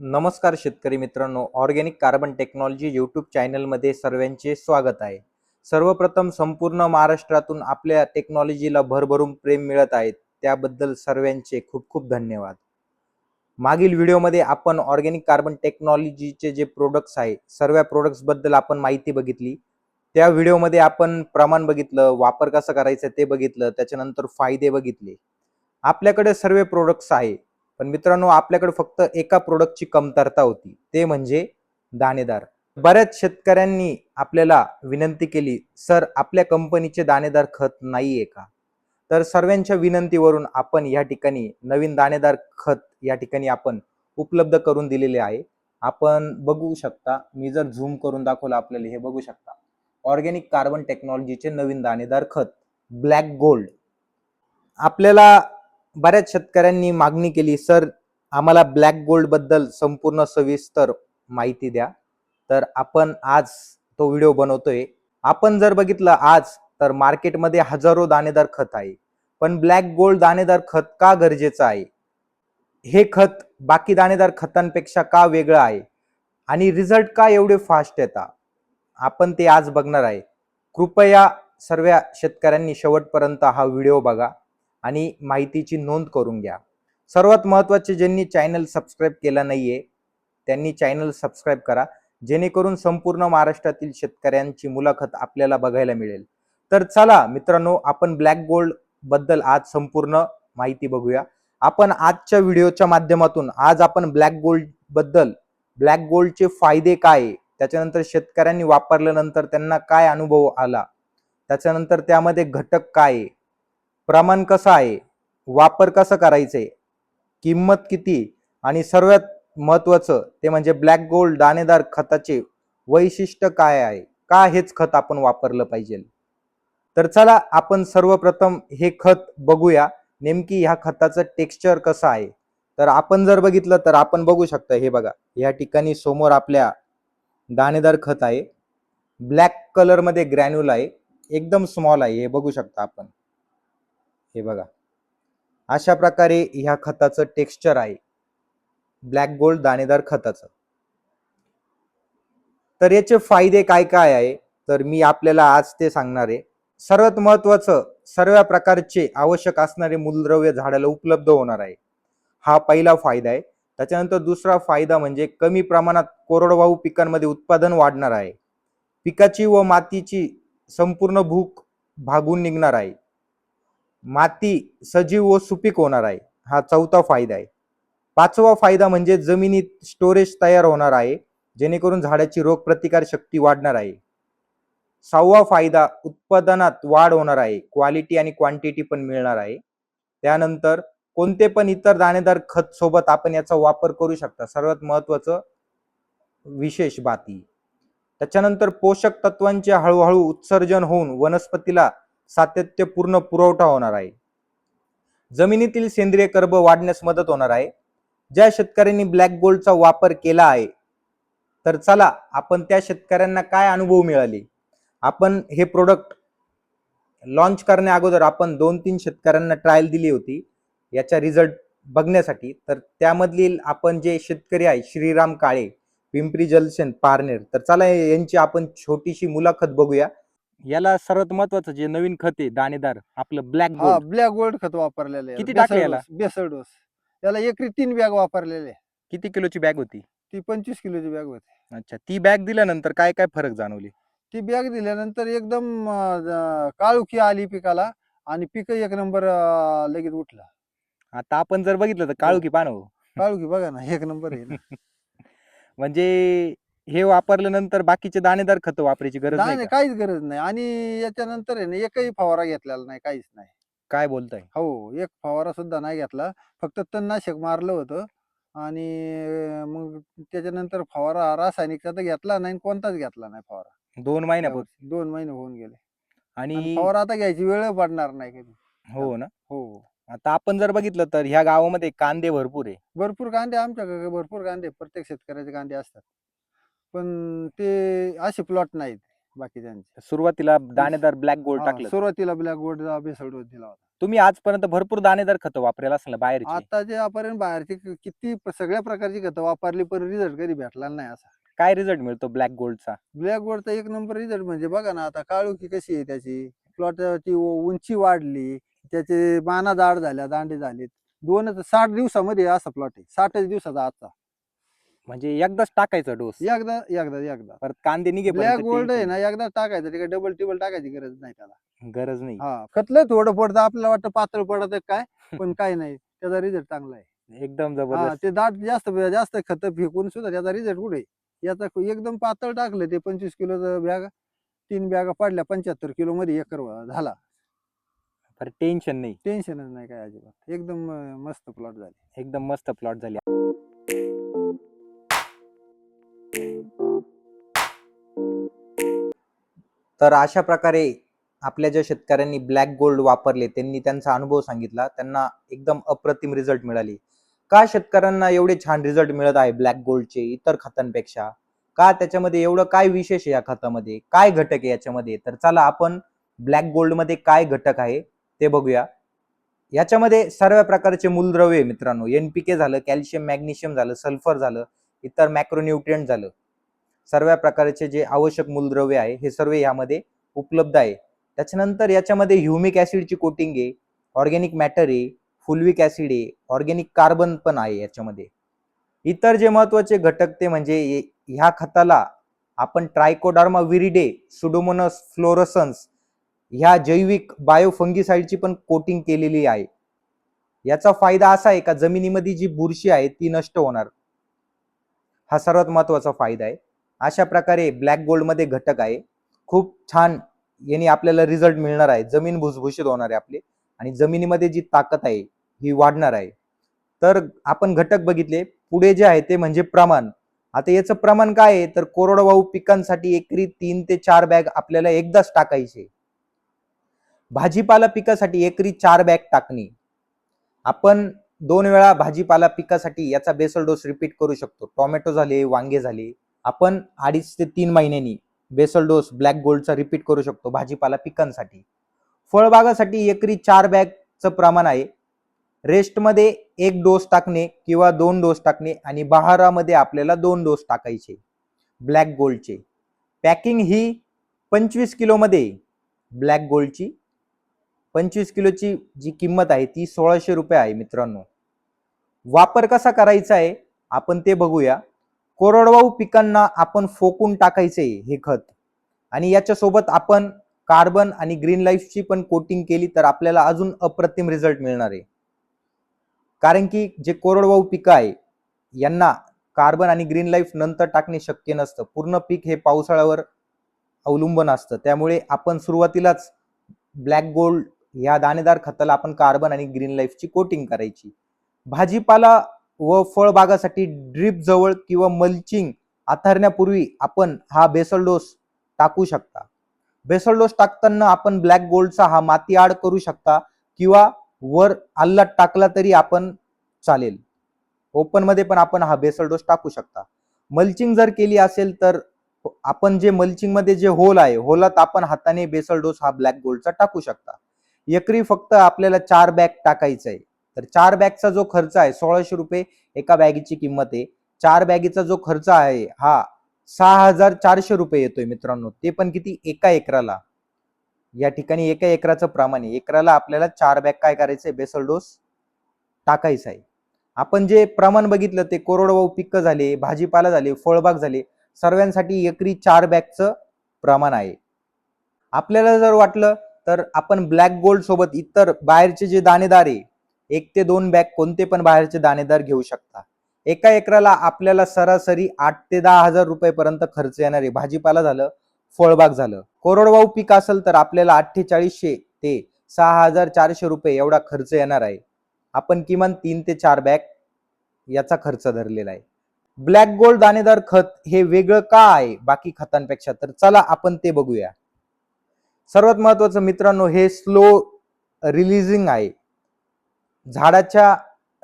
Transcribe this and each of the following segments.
नमस्कार शेतकरी मित्रांनो, ऑर्गॅनिक कार्बन टेक्नॉलॉजी यूट्यूब चॅनलमध्ये सर्वांचे स्वागत आहे. सर्वप्रथम संपूर्ण महाराष्ट्रातून आपल्या टेक्नॉलॉजीला भरभरून प्रेम मिळत आहे, त्याबद्दल सर्वांचे खूप खूप धन्यवाद. मागील व्हिडिओमध्ये आपण ऑर्गॅनिक कार्बन टेक्नॉलॉजीचे जे प्रोडक्ट्स आहे, सर्व प्रोडक्ट्सबद्दल आपण माहिती बघितली. त्या व्हिडिओमध्ये आपण प्रमाण बघितलं, वापर कसा करायचा ते बघितलं, त्याच्यानंतर फायदे बघितले. आपल्याकडे सर्व प्रोडक्ट्स आहे, पण मित्रांनो आपल्याकडे फक्त एका प्रोडक्टची कमतरता होती, ते म्हणजे दाणेदार. बऱ्याच शेतकऱ्यांनी आपल्याला विनंती केली, सर आपल्या कंपनीचे दाणेदार खत नाहीये का? तर सर्वांच्या विनंतीवरून आपण या ठिकाणी नवीन दाणेदार खत या ठिकाणी आपण उपलब्ध करून दिलेले आहे. आपण बघू शकता, मी जर झूम करून दाखवलं आपल्याला हे बघू शकता. ऑर्गॅनिक कार्बन टेक्नॉलॉजीचे नवीन दाणेदार खत ब्लॅक गोल्ड. आपल्याला बऱ्याच शेतकऱ्यांनी मागणी केली, सर आम्हाला ब्लॅक गोल्ड बद्दल संपूर्ण सविस्तर माहिती द्या. तर आपण आज तो व्हिडिओ बनवतोय. आपण जर बघितलं आज तर मार्केटमध्ये हजारो दाणेदार खत आहे, पण ब्लॅक गोल्ड दाणेदार खत का गरजेचं आहे, हे खत बाकी दाणेदार खतांपेक्षा का वेगळं आहे आणि रिझल्ट का एवढे फास्ट येतात, आपण ते आज बघणार आहे. कृपया सर्व शेतकऱ्यांनी शेवटपर्यंत हा व्हिडिओ बघा आणि माहितीची नोंद करून घ्या. सर्वात महत्त्वाचे, ज्यांनी चॅनल सबस्क्राईब केला नाहीये त्यांनी चॅनल सबस्क्राईब करा, जेणेकरून संपूर्ण महाराष्ट्रातील शेतकऱ्यांची मुलाखत आपल्याला बघायला मिळेल. तर चला मित्रांनो, आपण ब्लॅक गोल्ड बद्दल आज संपूर्ण माहिती बघूया. आपण आजच्या व्हिडिओच्या माध्यमातून आज आपण ब्लॅक गोल्ड बद्दल, ब्लॅक गोल्डचे फायदे काय, त्याच्यानंतर शेतकऱ्यांनी वापरल्यानंतर त्यांना काय अनुभव आला, त्याच्यानंतर त्यामध्ये घटक काय, प्रमाण कसं आहे, वापर कसं करायचे, किंमत किती आणि सर्वात महत्वाचं ते म्हणजे ब्लॅक गोल्ड दाणेदार खताचे वैशिष्ट्य काय आहे, का हेच खत आपण वापरलं पाहिजे. तर चला आपण सर्वप्रथम हे खत बघूया, नेमकी ह्या खताचं टेक्स्चर कसं आहे. तर आपण जर बघितलं तर आपण बघू शकता, हे बघा या ठिकाणी समोर आपल्या दाणेदार खत आहे. ब्लॅक कलर मध्ये ग्रॅन्युल आहे, एकदम स्मॉल आहे, हे बघू शकता आपण. हे बघा अशा प्रकारे ह्या खताचं टेक्स्चर आहे, ब्लॅक गोल्ड दाणेदार खताचं. तर याचे फायदे काय काय आहे, तर मी आपल्याला आज ते सांगणार आहे. सर्वात महत्वाचं, सर्व प्रकारचे आवश्यक असणारे मूलद्रव्य झाडाला उपलब्ध होणार आहे, हा पहिला फायदा आहे. त्याच्यानंतर दुसरा फायदा म्हणजे कमी प्रमाणात कोरडवाहू पिकांमध्ये उत्पादन वाढणार आहे. पिकाची व मातीची संपूर्ण भूक भागून निघणार आहे. माती सजीव व सुपीक होणार आहे, हा चौथा फायदा आहे. पाचवा फायदा म्हणजे जमिनीत स्टोरेज तयार होणार आहे, जेणेकरून झाडाची रोगप्रतिकार शक्ती वाढणार आहे. सहावा फायदा उत्पादनात वाढ होणार आहे, क्वालिटी आणि क्वांटिटी पण मिळणार आहे. त्यानंतर कोणते पण इतर दाणेदार खत सोबत आपण याचा वापर करू शकता, सर्वात महत्वाचं विशेष बाती. त्याच्यानंतर पोषक तत्वांचे हळूहळू उत्सर्जन होऊन वनस्पतीला सातत्यपूर्ण पुरवठा होणार आहे. जमिनीतील सेंद्रिय कर्ब वाढण्यास मदत होणार आहे. ज्या शेतकऱ्यांनी ब्लॅक गोल्डचा वापर केला आहे, तर चला आपण त्या शेतकऱ्यांना काय अनुभव मिळाले. आपण हे प्रोडक्ट लॉन्च करण्या अगोदर आपण 2-3 शेतकऱ्यांना ट्रायल दिली होती याचा रिझल्ट बघण्यासाठी. तर त्यामधील आपण जे शेतकरी आहे, श्रीराम काळे, पिंपरी जलसेन, पारनेर, तर चला यांची आपण छोटीशी मुलाखत बघूया. याला सर्वात महत्वाचं जे नवीन खत आहे दाणेदार आपलं ब्लॅक हा गोल्ड, ब्लॅक गोल्ड खत वापरलेलं आहे. किती टाकले याला? बेसळ डोस याला एकरी 3 बॅग वापरलेले. किती किलोची बॅग होती? ती 25 किलोची बॅग होती. अच्छा, ती बॅग दिल्यानंतर काय काय फरक जाणवली? ती बॅग दिल्यानंतर एकदम काळुखी आली पिकाला आणि पीक एक नंबर लगेच उठलं. आता आपण जर बघितलं तर हो. काळू की पानं हो. काळुखी बघा ना, एक नंबर आहे ना. म्हणजे हे वापरल्यानंतर बाकीचे दाणेदार खत वापरायची गरज नाही नाही, का? काहीच गरज नाही आणि याच्यानंतर आहे ना एकही फवारा घेतलेला नाही, काहीच नाही. काय बोलताय? हो, एक फवारा सुद्धा नाही घेतला. फक्त तणनाशक मारलं होतं आणि मग त्याच्यानंतर फवारा रासायनिकचा तर घेतला नाही, कोणताच घेतला नाही फवारा. 2 महिन्यापूर्वी यावर्षी 2 महिने होऊन गेले आणि आणि फवारा आता घ्यायची वेळ पडणार नाही कधी हो त्याला. ना. हो. आता आपण जर बघितलं तर ह्या गावामध्ये कांदे भरपूर आहे. भरपूर कांदे आमच्याकडे भरपूर कांदे प्रत्येक शेतकऱ्याचे कांदे असतात. पण ते असे प्लॉट नाहीत. बाकीच्यांचे. सुरुवातीला दाणेदार ब्लॅक गोल्ड हा, टाकलं होतं. सुरुवातीला ब्लॅक गोल्डचा बेसल डोस दिला होता. तुम्ही आजपर्यंत भरपूर दाणेदार खतं वापरेल असेल ना बाहेरची. आता जे आपण बाहेरची किती सगळ्या प्रकारची खतं वापरली पण रिझल्ट कधी भेटला नाही असा. काय रिझल्ट मिळतो ब्लॅक गोल्डचा? ब्लॅक गोल्डचा एक नंबर रिझल्ट म्हणजे बघा ना, आता काळोखी कशी आहे त्याची, प्लॉटची उंची वाढली, त्याचे माना जाड झाल्या, दांडे झालेत. 60 दिवसामध्ये असा प्लॉट आहे, 60 दिवसाचा आजचा. म्हणजे एकदाच टाकायचा डोस, एकदा एकदा एकदा परत कांदे ब्लॅक निघेपर्यंत गोल्ड आहे टेन्शन ना, एकदा टाकायचं, ते डबल टिबल टाकायची गरज नाही त्याला. गरज नाही. हा, खतलं थोडं पडतं, आपल्याला वाटतं पातळ पडत काय, पण काय नाही, त्याचा रिझल्ट चांगला आहे. एकदम हा, जबरदस्त. ते दाट जास्त जास्त खत फेकून सुद्धा त्याचा रिझल्ट कुठे, याचा एकदम पातळ टाकलं ते 25 किलोचं बॅग, 3 बॅगा पडल्या 75 किलो मध्ये एकर झाला. परत टेन्शन नाही. टेन्शनच नाही काय अजिबात, एकदम मस्त प्लॉट झाले. एकदम मस्त प्लॉट झाली. तर अशा प्रकारे आपल्या ज्या शेतकऱ्यांनी ब्लॅक गोल्ड वापरले त्यांनी त्यांचा अनुभव सांगितला. त्यांना एकदम अप्रतिम रिझल्ट मिळाले. का शेतकऱ्यांना एवढे छान रिझल्ट मिळत आहे ब्लॅक गोल्डचे इतर खतांपेक्षा? का त्याच्यामध्ये एवढं काय विशेष आहे या खतामध्ये? काय घटक आहे याच्यामध्ये? तर चला आपण ब्लॅक गोल्ड मध्ये काय घटक आहे ते बघूया. याच्यामध्ये सर्व प्रकारचे मूलद्रव्य आहे मित्रांनो. NPK झालं, कॅल्शियम, मॅग्नेशियम झालं, सल्फर झालं, इतर मॅक्रोन्यूट्रिएंट झालं. सर्व प्रकारचे जे आवश्यक मूलद्रव्य आहे हे सर्व यामध्ये उपलब्ध आहे. त्याच्यानंतर याच्यामध्ये ह्युमिक ऍसिडची कोटिंग आहे, ऑर्गॅनिक मॅटर आहे, फुलविक ऍसिड आहे, ऑर्गॅनिक कार्बन पण आहे याच्यामध्ये. इतर जे महत्वाचे घटक ते म्हणजे ह्या खताला आपण ट्रायकोडर्मा विरिडे, सुडोमोनास फ्लोरोसन्स ह्या जैविक बायोफंगिसाइडची पण कोटिंग केलेली आहे. याचा फायदा असा आहे का जमिनीमध्ये जी बुरशी आहे ती नष्ट होणार, हा सर्वात महत्वाचा फायदा आहे. अशा प्रकारे ब्लॅक गोल्ड मध्ये घटक आहे. खूप छान याने आपल्याला रिझल्ट मिळणार आहे. जमीन भुसभुशीत होणार आहे आपली आणि जमिनीमध्ये जी ताकद आहे ही वाढणार आहे. तर आपण घटक बघितले. पुढे जे आहे ते म्हणजे प्रमाण. आता याचं प्रमाण काय आहे तर कोरडवाहू पिकांसाठी एकरी 3 ते 4 बॅग आपल्याला एकदाच टाकायचे. भाजीपाला पिकासाठी एकरी 4 बॅग टाकणे. आपण 2 वेळा भाजीपाला पिकासाठी याचा बेसल डोस रिपीट करू शकतो. टोमॅटो झाले, वांगे झाले, आपण 2.5 ते 3 महिन्यांनी बेसल डोस ब्लॅक गोल्डचा रिपीट करू शकतो भाजीपाला पिकांसाठी. फळबागासाठी एकरी 4 बॅगचं प्रमाण आहे. रेस्टमध्ये 1 डोस टाकणे किंवा 2 डोस टाकणे आणि बहारामध्ये आपल्याला 2 डोस टाकायचे ब्लॅक गोल्डचे. पॅकिंग ही 25 किलोमध्ये ब्लॅक गोल्डची 25 किलोची जी किंमत आहे ती 1600 रुपये आहे मित्रांनो. वापर कसा करायचा आहे आपण ते बघूया. कोरडवाहू पिकांना आपण फोकून टाकायचे हे खत आणि याच्या सोबत आपण कार्बन आणि ग्रीन लाईफची पण कोटिंग केली तर आपल्याला अजून अप्रतिम रिझल्ट मिळणार आहे. कारण की जे कोरडवाहू पिकं आहे यांना कार्बन आणि ग्रीन लाईफ नंतर टाकणे शक्य नसतं. पूर्ण पीक हे पावसाळ्यावर अवलंबून असतं. त्यामुळे आपण सुरुवातीलाच ब्लॅक गोल्ड या दाणेदार खताला आपण कार्बन आणि ग्रीन लाईफची कोटिंग करायची. भाजीपाला व फळबागासाठी ड्रीप जवळ किंवा मल्चिंग आथरण्यापूर्वी आपण हा बेसल डोस टाकू शकता. बेसल डोस टाकताना आपण ब्लॅक गोल्डचा हा माती आड करू शकता किंवा वर आल्लाट टाकला तरी आपण चालेल. ओपन मध्ये पण आपण हा बेसल डोस टाकू शकता. मल्चिंग जर केली असेल तर आपण जे मल्चिंग मध्ये जे होल आहे होलात आपण हाताने बेसल डोस हा ब्लॅक गोल्डचा टाकू शकता. एकरी फक्त आपल्याला 4 बॅग टाकायचं आहे. तर 4 बॅगचा जो खर्च आहे 1600 रुपये एका बॅगीची किंमत आहे. 4 बॅगीचा जो खर्च आहे हा 6400 रुपये येतोय मित्रांनो. ते पण किती एका एकराला. या ठिकाणी एका एकराचं प्रमाण आहे. एकराला आपल्याला 4 बॅग काय करायचंय बेसल डोस टाकायचा आहे. आपण जे प्रमाण बघितलं ते कोरडवाहू पिकं झाले, भाजीपाला झाले, फळबाग झाले, सर्वांसाठी एकरी 4 बॅगचं प्रमाण आहे. आपल्याला जर वाटलं तर आपण ब्लॅक गोल्ड सोबत इतर बाहेरचे जे दाणेदार आहे 1 ते 2 बॅग कोणते पण बाहेरचे दाणेदार घेऊ शकता. एका एकराला आपल्याला सरासरी 8 ते 10,000 रुपये खर्च येणार आहे. भाजीपाला झालं, फळबाग झालं. कोरडवाहू पीक असेल तर आपल्याला 4800 ते 6400 रुपये एवढा खर्च येणार आहे. आपण किमान 3 ते 4 बॅग याचा खर्च धरलेला आहे. ब्लॅक गोल्ड दाणेदार खत हे वेगळं का आहे बाकी खतांपेक्षा तर चला आपण ते बघूया. सर्वात महत्वाचं मित्रांनो हे स्लो रिलीजिंग आहे. झाडाच्या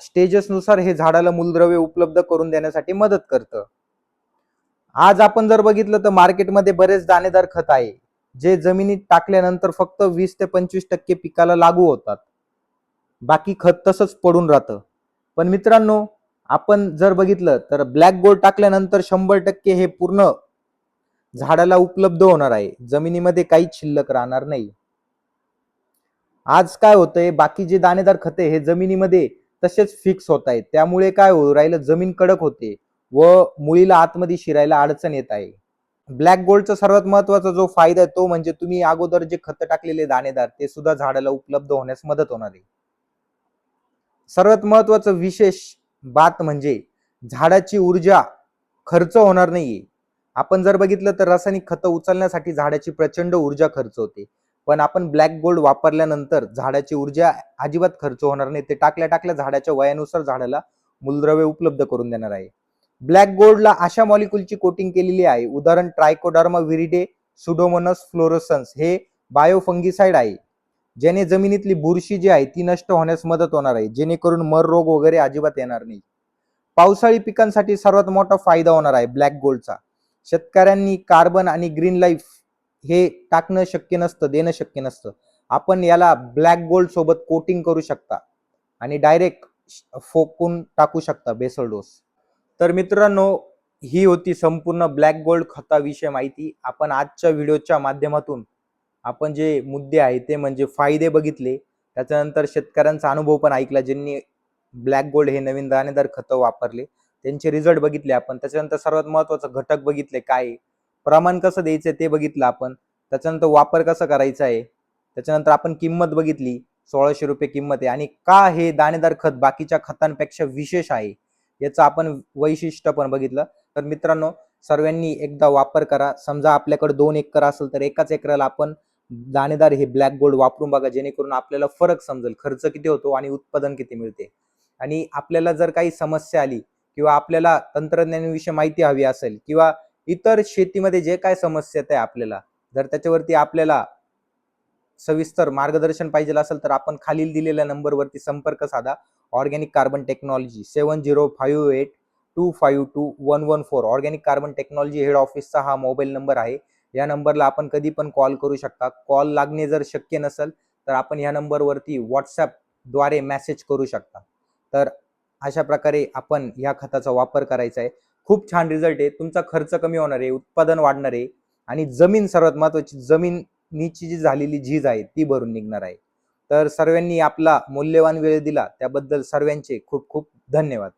स्टेजेस नुसार हे झाडाला मूलद्रव्य उपलब्ध करून देण्यासाठी मदत करतं. आज आपण जर बघितलं तर मार्केटमध्ये बरेच दाणेदार खत आहे जे जमिनीत टाकल्यानंतर फक्त 20 ते 25% पिकाला लागू होतात. बाकी खत तसंच पडून राहतं. पण मित्रांनो, आपण जर बघितलं तर ब्लॅक गोल्ड टाकल्यानंतर 100% हे पूर्ण झाडाला उपलब्ध होणार आहे. जमिनीमध्ये काहीच शिल्लक राहणार नाही. आज काय होतंय, बाकी जे दाणेदार खते हे जमिनीमध्ये तसेच फिक्स होत आहेत. त्यामुळे काय होऊ राहिलं, जमीन कडक होते व मुळीला आतमध्ये शिरायला अडचण येत आहे. ब्लॅक गोल्डचा सर्वात महत्वाचा जो फायदा आहे तो म्हणजे तुम्ही अगोदर जे खत टाकलेले दाणेदार ते सुद्धा झाडाला उपलब्ध होण्यास मदत होणार आहे. सर्वात महत्वाचं विशेष बात म्हणजे झाडाची ऊर्जा खर्च होणार नाहीये. आपण जर बघितलं तर रासायनिक खतं उचलण्यासाठी झाडाची प्रचंड ऊर्जा खर्च होते. पण आपण ब्लॅक गोल्ड वापरल्यानंतर झाडाची ऊर्जा अजिबात खर्च होणार नाही. ते टाकल्या टाकल्या झाडाच्या वयानुसार झाडाला मूलद्रव्य उपलब्ध करून देणार आहे. ब्लॅक गोल्डला अशा मॉलिक्यूलची कोटिंग केलेली आहे, उदाहरण ट्रायकोडर्मा विरिडे, सुडोमोनस फ्लोरोसन्स हे बायोफंगिसाइड आहे, ज्याने जमिनीतली बुरशी जी आहे ती नष्ट होण्यास मदत होणार आहे, जेणेकरून मर रोग वगैरे अजिबात येणार नाही. पावसाळी पिकांसाठी सर्वात मोठा फायदा होणार आहे ब्लॅक गोल्डचा. शेतकऱ्यांनी कार्बन आणि ग्रीन लाईफ हे टाकणं शक्य नसतं, देणं शक्य नसतं. आपण याला ब्लॅक गोल्ड सोबत कोटिंग करू शकता आणि डायरेक्ट फोकून टाकू शकता बेसल डोस. तर मित्रांनो, ही होती संपूर्ण ब्लॅक गोल्ड खताविषयी माहिती. आपण आजच्या व्हिडिओच्या माध्यमातून आपण जे मुद्दे आहेत ते म्हणजे फायदे बघितले, त्याच्यानंतर शेतकऱ्यांचा अनुभव पण ऐकला ज्यांनी ब्लॅक गोल्ड हे नवीन दाणेदार खतं वापरले, त्यांचे रिझल्ट बघितले आपण. त्याच्यानंतर सर्वात महत्वाचं घटक बघितले काय, प्रमाण कसं द्यायचं ते बघितलं आपण. त्याच्यानंतर वापर कसा करायचा आहे, त्याच्यानंतर आपण किंमत बघितली, 1600 रुपये किंमत आहे. आणि का हे दाणेदार खत बाकीच्या खतांपेक्षा विशेष आहे याचं आपण वैशिष्ट्य पण बघितलं. तर मित्रांनो, सर्वांनी एकदा वापर करा. समजा आपल्याकडे 2 एकर असेल तर एकाच एकराला आपण दाणेदार हे ब्लॅक गोल्ड वापरून बघा, जेणेकरून आपल्याला फरक समजेल, खर्च किती होतो आणि उत्पादन किती मिळते. आणि आपल्याला जर काही समस्या आली किंवा आपल्याला तंत्रज्ञानाविषयी माहिती हवी असेल किंवा इतर शेतीमध्ये जे काय समस्या आहे आपल्याला, जर त्याच्यावरती आपल्याला सविस्तर मार्गदर्शन पाहिजे असेल तर आपण खालील दिलेल्या नंबरवरती संपर्क साधा. Organic carbon technology 7058252114. Organic carbon technology head ऑफिसचा हा मोबाईल नंबर आहे. या नंबरला आपण कधी पण कॉल करू शकता. कॉल लागणे जर शक्य नसेल तर आपण या नंबरवरती व्हॉट्सअप द्वारे मेसेज करू शकता. तर अशा प्रकारे आपण या खताचा वापर करायचा आहे. खूप छान रिझल्ट आहे. तुमचा खर्च कमी होणार आहे, उत्पादन वाढणार आहे आणि जमीन सर्वात महत्वाची, जमिनीची जी झालेली झीज आहे ती भरून निघणार आहे. तर सर्वांनी आपला मौल्यवान वेळ दिला त्याबद्दल सर्वांचे खूप खूप धन्यवाद.